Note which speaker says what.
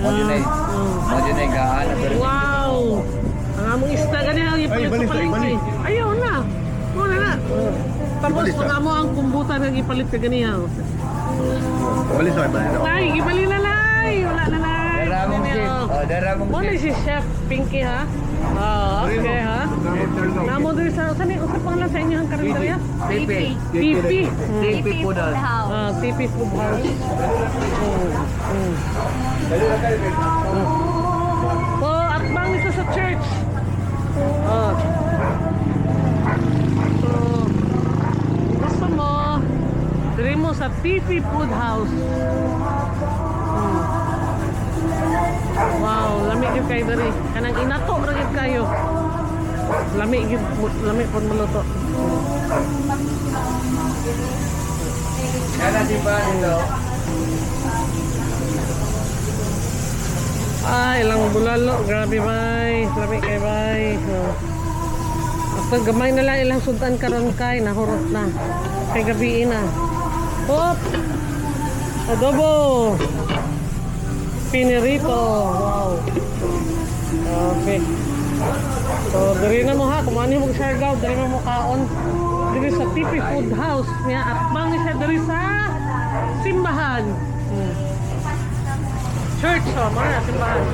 Speaker 1: Mo dinay gaan pero
Speaker 2: Wow! Ang among isda gani ang ipalit sa palengke. Ayaw na. Muna na. Tapos pag amo ang kumbutan ang ipalit ka gani ha.
Speaker 3: Balik sa balik.
Speaker 2: Nay, ibali na nay. Wala na nay.
Speaker 1: daramong chef. Oh, daramong
Speaker 2: Mo ni
Speaker 1: chef.
Speaker 2: si Chef Pinky ha. Ah, okay ha. Namo diri sa sani usa pangalan sa inyong karinderya?
Speaker 1: Pipi.
Speaker 2: PP.
Speaker 1: Pipi po daw.
Speaker 2: Ah, PP Food House. Oh, atbang nito sa church. Oh. So, gusto mo, diri mo sa PP Food House. Wow, lami gyud kayo diri. Kanang inato ra gyud kayo. Lami pud maluto.
Speaker 1: Kana di ba ito?
Speaker 2: Ilang bulalo, grabe bay. Lami kay bay. Oh. After gamay na lang ilang sundan karon kay nahurot na. Kay gabi na. Hop. Adobo. Pinirito. Wow. Okay. So, diri na mo ha. Kumani mo siargaw. Diri mo kaon. Diri sa PP Food House. Niya. At bang siya diri sa simbahan. Church. So, mga simbahan.